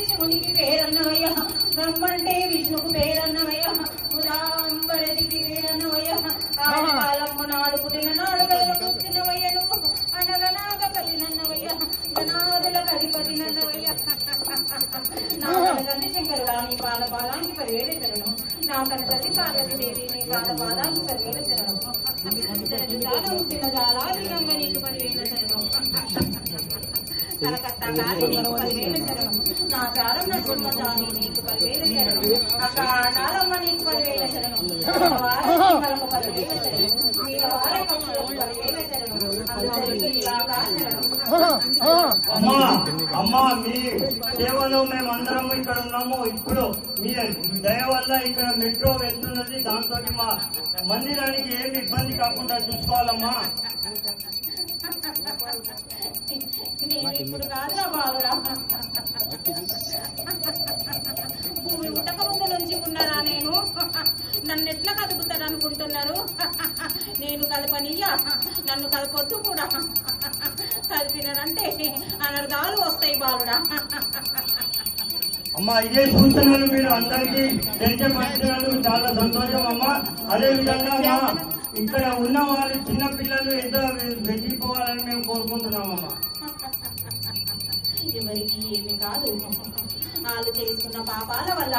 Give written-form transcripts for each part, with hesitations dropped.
శివునికి పేరన్నవయ్య, బ్రహ్మంటే విష్ణుకు పేరన్నవయ్య, ఉదాంబరదికి పేరన్నవయ్య, ఆదికాలము నాడు పుట్టిన నాడు పుట్టినవయ్య, నువ్వు అనగనాగ కలినన్నవయ్య, గణాదుల కలిపతి నన్నవయ్య. నా తల్లి శంకరుడా నీ పాద పాదానికి పరివేల శరణం, నా కన్న తల్లి పార్వతి దేవి నీ పాద పాదానికి పరివేల శరణం, చాలా పుట్టిన జాలాది గంగ నీకు పరివేల శరణం, కలకత్తా గాలి నీకు పరివేల శరణం, నా చారం నరసింహ స్వామి నీకు పరివేల శరణం, అకాటాలమ్మ నీకు పరివేల శరణం, వారకు పరివేల శరణం, మీరు వార పక్షులకు పరివేల శరణం, అందరికీ ఇలాగా శరణం. అమ్మా మీ సేవలో మేము అందరం ఇక్కడ ఉన్నాము. ఇప్పుడు మీ దయ వల్ల ఇక్కడ మెట్రో వెళ్తున్నది, దాంతో మా మందిరానికి ఏమి ఇబ్బంది కాకుండా చూసుకోవాలమ్మా. నేను ఇప్పుడు కాదురా బాలురా, భూమి ఉట్టక ముందు నుంచి ఉన్నారా నేను? నన్ను ఎట్లా కదుపుతాడు అనుకుంటున్నారు? నేను కలపనియ్యా, నన్ను కలపొద్దు కూడా. కలిపినారంటే అనర్గాలు వస్తాయి బాలుడా. అమ్మా ఇదే సూచనలు మీరు అందరికీ తెలియపరిచినందుకు చాలా సంతోషం అమ్మా. అదే విధంగా మా ఇక్కడ ఉన్న వాళ్ళు చిన్న పిల్లలు ఏదో వెతికిపోవాలని మేము కోరుకుంటున్నామమ్మా. ఎవరికి ఏమి కాదు, వాళ్ళు చేసుకున్న పాపాల వల్ల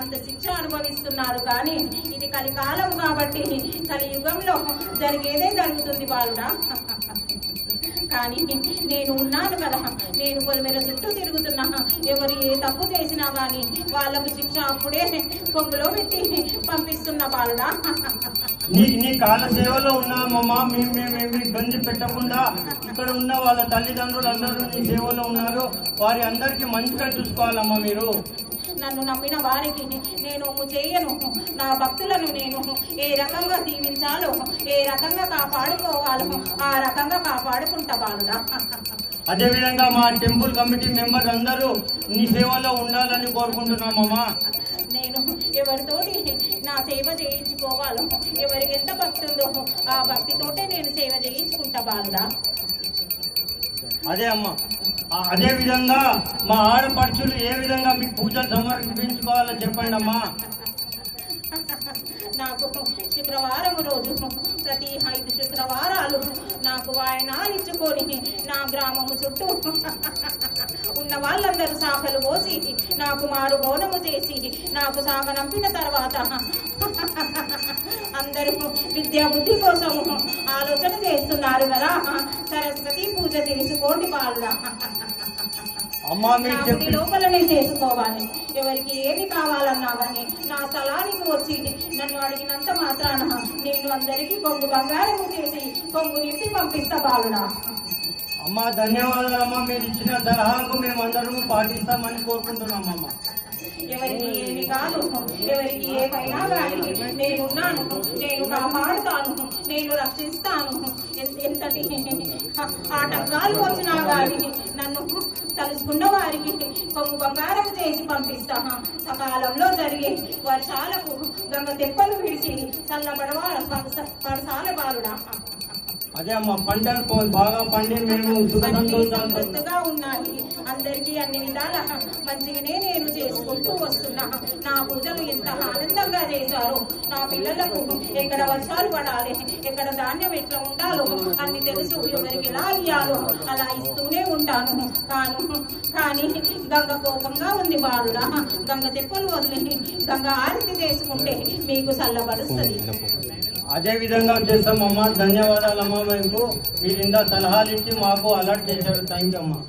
అంత శిక్ష అనుభవిస్తున్నారు. కానీ ఇది కలికాలం కాబట్టి కలియుగంలో జరిగేదే జరుగుతుంది బాలుడా. కానీ నేను ఉన్నాను కదా, నేను పొలిమేర చుట్టూ తిరుగుతున్నా. ఎవరు ఏ తప్పు చేసినా కానీ వాళ్ళకు శిక్ష అప్పుడే కొంగులో పెట్టి పంపిస్తున్న బాలుడా. నీ కాల సేవలో ఉన్నామమ్మా. మేము ఇబ్బంది పెట్టకుండా ఇక్కడ ఉన్న వాళ్ళ తల్లిదండ్రులు అందరూ నీ సేవలో ఉన్నారు. వారి అందరికీ మంచిగా చూసుకోవాలమ్మా. మీరు నన్ను నమ్మిన వారికి నేను చేయను. నా భక్తులను నేను ఏ రకంగా దీవించాలో, ఏ రకంగా కాపాడుకోవాలో ఆ రకంగా కాపాడుకుంటా బాలుడా. అదేవిధంగా మా టెంపుల్ కమిటీ మెంబర్స్ అందరూ నీ సేవలో ఉండాలని కోరుకుంటున్నామమ్మా. నేను ఎవరితోటి నా సేవ చేయించుకోవాలో, ఎవరికి ఎంత భక్తి ఉందో ఆ భక్తితోటే నేను సేవ చేయించుకుంటా బాలుడా. అదే అమ్మా. అదే విధంగా మా ఆడపడుచులు ఏ విధంగా మీకు పూజలు సమర్పించుకోవాలో చెప్పండి అమ్మా. నాకు శుక్రవారం రోజు ప్రతి 5 శుక్రవారాలు నాకు వాయనాలు ఇచ్చుకొని నా గ్రామము చుట్టూ ఉన్న వాళ్ళందరూ శాఖలు పోసి నాకు మారు బోనము చేసి నాకు సాగనంపిన తర్వాత అందరూ విద్యా బుద్ధి కోసము ఆలోచన చేస్తున్నారు కదా. సరస్వతి పూజ చేసుకోండి బాలుడా. లోపలనే చేసుకోవాలి. ఎవరికి ఏమి కావాలన్నా కానీ నా స్థలానికి వచ్చి నన్ను అడిగినంత మాత్రాన నేను అందరికీ కొంగు బంగారము చేసి కొంగు నింపి పంపిస్తా బాలుడా. అమ్మా ధన్యవాదాలమ్మా. మీరు ఇచ్చిన సలహాకు మేము అందరూ పాటిస్తామని కోరుకుంటున్నామమ్మా. ఎవరికి ఏమి కాదు, ఎవరికి ఏమైనా కానీ నేనున్నాను, నేను కాపాడుతాను, నేను రక్షిస్తాను. ఎంతటి ఆటంకాలు వచ్చినా కానీ నన్ను తలుసుకున్న వారికి కొంగు బంగారం చేసి పంపిస్తా. సకాలంలో జరిగే వర్షాలకు గంగ తెప్పలు విడిచి చల్లబడవాల పడసాల బాలుడా. అదే అమ్మ పంటలు బాగా పండి మేము సుఖ అన్ని సంతోషాలతో సమృద్ధిగా ఉన్నాయి. అందరికీ అన్ని విధాల మంచిగానే నేను చేసుకుంటూ వస్తున్నా. నా పూజలు ఎంత ఆనందంగా చేశారు. నా పిల్లలకు ఎక్కడ వర్షాలు పడాలి, ఎక్కడ ధాన్యం ఎట్లా ఉండాలో అన్ని తెలుసు. ఎవరికి ఎలా ఇయ్యాలో అలా ఇస్తూనే ఉంటాను. కానీ గంగ కోపంగా ఉంది బాలుడా. గంగ తెప్పలు వదిలి గంగ ఆరతి చేసుకుంటే మీకు చల్లబడుస్తుంది. అదే విధంగా చేస్తామమ్మా. ధన్యవాదాలమ్మా. మీకు మీరు ఇంత సలహాలు ఇచ్చి మాకు అలర్ట్ చేశారు. థ్యాంక్ యూ అమ్మా.